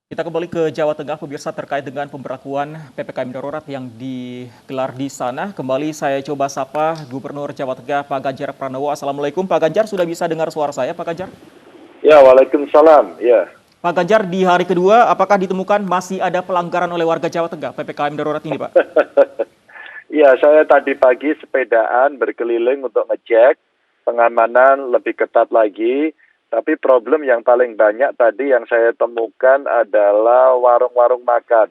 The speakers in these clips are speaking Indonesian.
Kita kembali ke Jawa Tengah, pemirsa, terkait dengan pemberlakuan PPKM darurat yang digelar di sana. Kembali saya coba sapa Gubernur Jawa Tengah, Pak Ganjar Pranowo. Assalamualaikum, Pak Ganjar. Sudah bisa dengar suara saya, Pak Ganjar? Ya, waalaikumsalam. Ya, Pak Ganjar, di hari kedua, apakah ditemukan masih ada pelanggaran oleh warga Jawa Tengah PPKM darurat ini, Pak? ya saya tadi pagi sepedaan berkeliling untuk ngecek pengamanan lebih ketat lagi. Tapi problem yang paling banyak tadi yang saya temukan adalah warung-warung makan.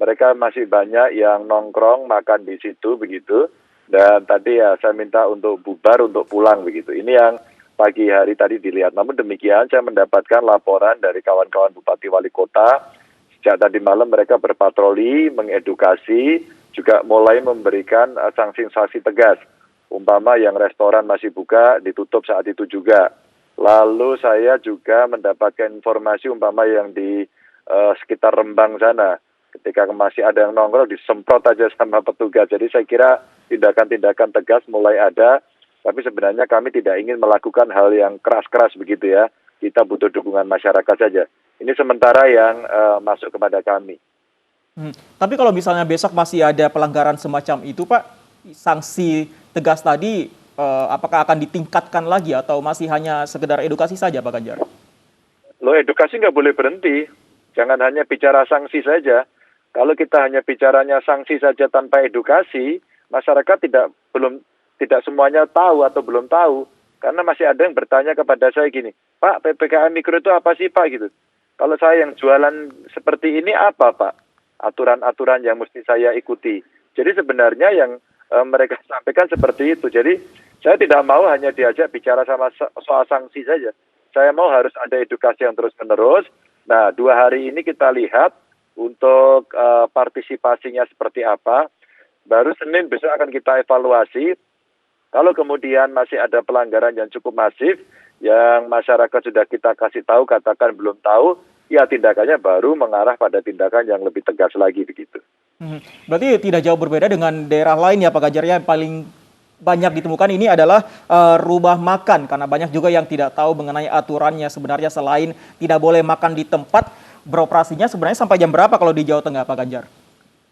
Mereka masih banyak yang nongkrong makan di situ begitu. Dan tadi ya saya minta untuk bubar untuk pulang begitu. Ini yang pagi hari tadi dilihat. Namun demikian saya mendapatkan laporan dari kawan-kawan Bupati Wali Kota. Sejak tadi malam mereka berpatroli, mengedukasi, juga mulai memberikan sanksi-sanksi tegas. Umpama yang restoran masih buka, ditutup saat itu juga. Lalu saya juga mendapatkan informasi umpama yang di sekitar Rembang sana. Ketika masih ada yang nongkrong, disemprot aja sama petugas. Jadi saya kira tindakan-tindakan tegas mulai ada. Tapi sebenarnya kami tidak ingin melakukan hal yang keras-keras begitu ya. Kita butuh dukungan masyarakat saja. Ini sementara yang masuk kepada kami. Tapi kalau misalnya besok masih ada pelanggaran semacam itu, Pak, sanksi tegas tadi apakah akan ditingkatkan lagi atau masih hanya sekedar edukasi saja, Pak Ganjar? Loh, edukasi nggak boleh berhenti. Jangan hanya bicara sanksi saja. Kalau kita hanya bicaranya sanksi saja tanpa edukasi, masyarakat tidak semuanya tahu atau belum tahu. Karena masih ada yang bertanya kepada saya gini, Pak, PPKM Mikro itu apa sih, Pak? Gitu. Kalau saya yang jualan seperti ini apa, Pak? Aturan-aturan yang mesti saya ikuti. Jadi sebenarnya yang mereka sampaikan seperti itu. Jadi saya tidak mau hanya diajak bicara sama soal sanksi saja. Saya mau harus ada edukasi yang terus-menerus. Nah, 2 hari ini kita lihat untuk partisipasinya seperti apa. Baru Senin besok akan kita evaluasi. Kalau kemudian masih ada pelanggaran yang cukup masif, yang masyarakat sudah kita kasih tahu, katakan belum tahu, ya tindakannya baru mengarah pada tindakan yang lebih tegas lagi begitu. Berarti tidak jauh berbeda dengan daerah lain ya, Pak Ganjar, ya. Yang paling banyak ditemukan ini adalah rumah makan, karena banyak juga yang tidak tahu mengenai aturannya sebenarnya. Selain tidak boleh makan di tempat, beroperasinya sebenarnya sampai jam berapa kalau di Jawa Tengah, Pak Ganjar?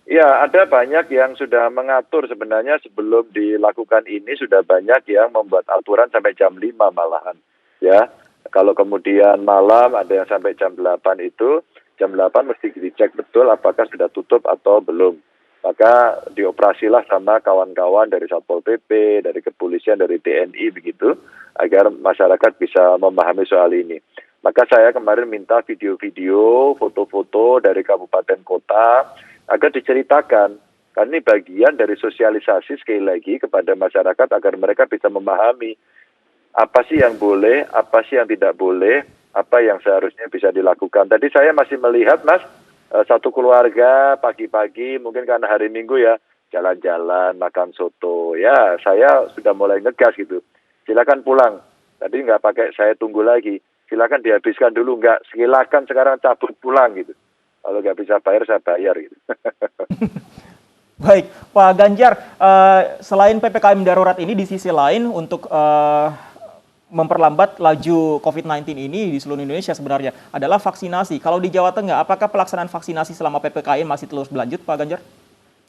Ya, ada banyak yang sudah mengatur sebenarnya sebelum dilakukan ini sudah banyak yang membuat aturan sampai jam 5 malahan. Ya, kalau kemudian malam ada yang sampai jam 8 itu, jam 8 mesti dicek betul apakah sudah tutup atau belum. Maka dioperasilah sama kawan-kawan dari Satpol PP, dari kepolisian, dari TNI begitu, agar masyarakat bisa memahami soal ini. Maka saya kemarin minta video-video, foto-foto dari kabupaten kota, agar diceritakan. Karena ini bagian dari sosialisasi sekali lagi kepada masyarakat agar mereka bisa memahami apa sih yang boleh, apa sih yang tidak boleh, apa yang seharusnya bisa dilakukan. Tadi saya masih melihat, Mas, satu keluarga pagi-pagi, mungkin karena hari Minggu ya, jalan-jalan, makan soto. Ya, saya sudah mulai ngegas gitu. Silakan pulang. Tadi nggak pakai saya tunggu lagi. Silakan dihabiskan dulu, nggak. Silakan sekarang cabut pulang gitu. Kalau nggak bisa bayar, saya bayar gitu. Baik, Pak Ganjar, selain PPKM darurat ini, di sisi lain untuk memperlambat laju COVID-19 ini di seluruh Indonesia sebenarnya adalah vaksinasi. Kalau di Jawa Tengah, apakah pelaksanaan vaksinasi selama PPKM masih terus berlanjut, Pak Ganjar?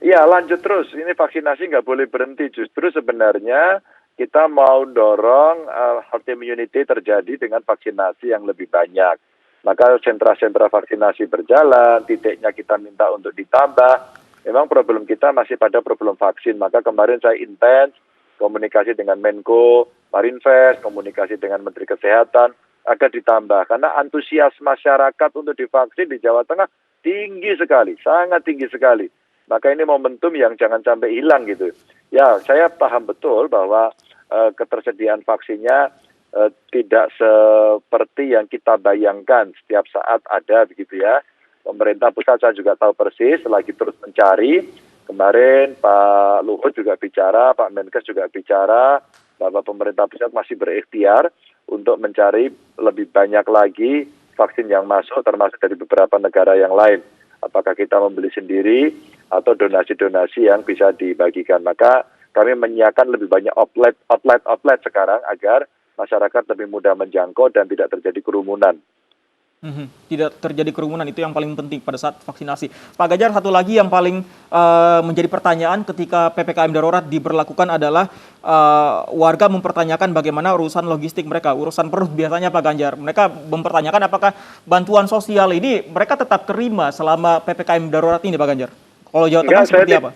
Iya, lanjut terus. Ini vaksinasi nggak boleh berhenti. Justru sebenarnya kita mau dorong herd immunity terjadi dengan vaksinasi yang lebih banyak. Maka sentra-sentra vaksinasi berjalan, titiknya kita minta untuk ditambah. Memang problem kita masih pada problem vaksin. Maka kemarin saya intens komunikasi dengan Menko, Marinvest, komunikasi dengan Menteri Kesehatan agar ditambah. Karena antusias masyarakat untuk divaksin di Jawa Tengah tinggi sekali, sangat tinggi sekali. Maka ini momentum yang jangan sampai hilang gitu. Ya, saya paham betul bahwa ketersediaan vaksinnya tidak seperti yang kita bayangkan setiap saat ada begitu ya. Pemerintah pusat saya juga tahu persis lagi terus mencari. Kemarin Pak Luhut juga bicara, Pak Menkes juga bicara bahwa pemerintah pusat masih berikhtiar untuk mencari lebih banyak lagi vaksin yang masuk termasuk dari beberapa negara yang lain. Apakah kita membeli sendiri atau donasi-donasi yang bisa dibagikan. Maka kami menyiapkan lebih banyak outlet sekarang agar masyarakat lebih mudah menjangkau dan tidak terjadi kerumunan. Tidak terjadi kerumunan, itu yang paling penting pada saat vaksinasi. Pak Ganjar, satu lagi yang paling menjadi pertanyaan ketika PPKM darurat diberlakukan adalah warga mempertanyakan bagaimana urusan logistik mereka, urusan perut biasanya Pak Ganjar. Mereka mempertanyakan apakah bantuan sosial ini mereka tetap terima selama PPKM darurat ini Pak Ganjar. Kalau Jawa Tengah seperti apa?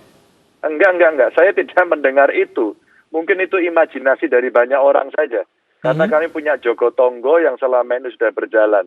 Enggak. Saya tidak mendengar itu. Mungkin itu imajinasi dari banyak orang saja. Karena kami punya Jogotongo yang selama ini sudah berjalan.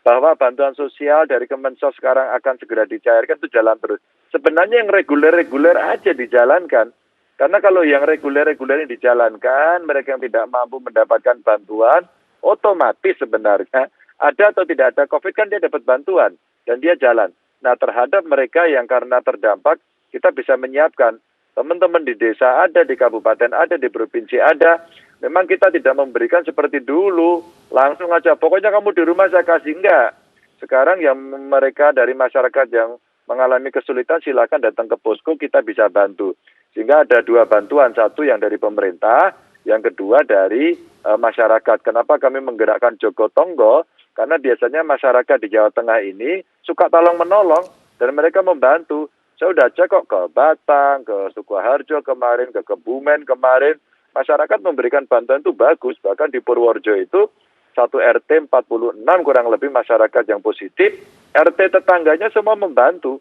Bahwa bantuan sosial dari Kemensos sekarang akan segera dicairkan itu jalan terus. Sebenarnya yang reguler-reguler aja dijalankan. Karena kalau yang reguler-reguler ini dijalankan, mereka yang tidak mampu mendapatkan bantuan, otomatis sebenarnya ada atau tidak ada COVID kan dia dapat bantuan dan dia jalan. Nah terhadap mereka yang karena terdampak, kita bisa menyiapkan. Teman-teman di desa ada, di kabupaten ada, di provinsi ada. Memang kita tidak memberikan seperti dulu, langsung aja, pokoknya kamu di rumah saya kasih, enggak. Sekarang yang mereka dari masyarakat yang mengalami kesulitan silakan datang ke posko, kita bisa bantu. Sehingga ada dua bantuan, satu yang dari pemerintah, yang kedua dari masyarakat. Kenapa kami menggerakkan Jogotongo? Karena biasanya masyarakat di Jawa Tengah ini suka tolong-menolong dan mereka membantu. Saya udah cek kok ke Batang, ke Sukoharjo kemarin, ke Kebumen kemarin. Masyarakat memberikan bantuan itu bagus, bahkan di Purworejo itu 1 RT 46 kurang lebih masyarakat yang positif, RT tetangganya semua membantu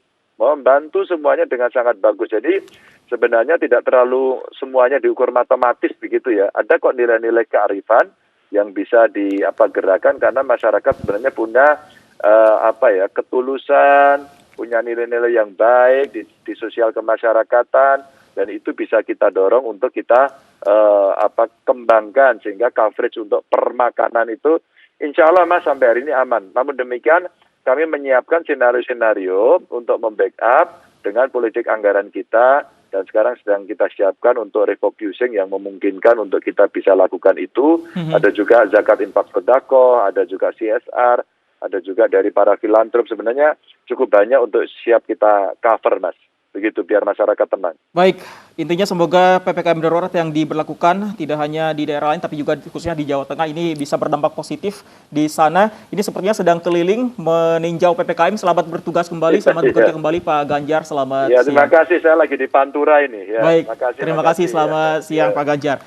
semuanya dengan sangat bagus. Jadi sebenarnya tidak terlalu semuanya diukur matematis begitu ya. Ada kok nilai-nilai kearifan yang bisa gerakan karena masyarakat sebenarnya punya ketulusan, punya nilai-nilai yang baik di sosial kemasyarakatan dan itu bisa kita dorong untuk kita kembangkan sehingga coverage untuk permakanan itu insya Allah Mas sampai hari ini aman. Namun demikian kami menyiapkan senario-senario untuk membackup dengan politik anggaran kita dan sekarang sedang kita siapkan untuk refocusing yang memungkinkan untuk kita bisa lakukan itu. Ada juga zakat infak sedekah, ada juga CSR, ada juga dari para filantrop. Sebenarnya cukup banyak untuk siap kita cover Mas. Begitu biar masyarakat tenang. Baik, intinya semoga PPKM darurat yang diberlakukan tidak hanya di daerah lain tapi juga khususnya di Jawa Tengah ini bisa berdampak positif di sana. Ini sepertinya sedang keliling meninjau PPKM. Selamat bertugas kembali, selamat bekerja kembali Pak Ganjar. Selamat siang. Terima kasih, saya lagi di Pantura ini. Baik, terima kasih, selamat siang Pak Ganjar.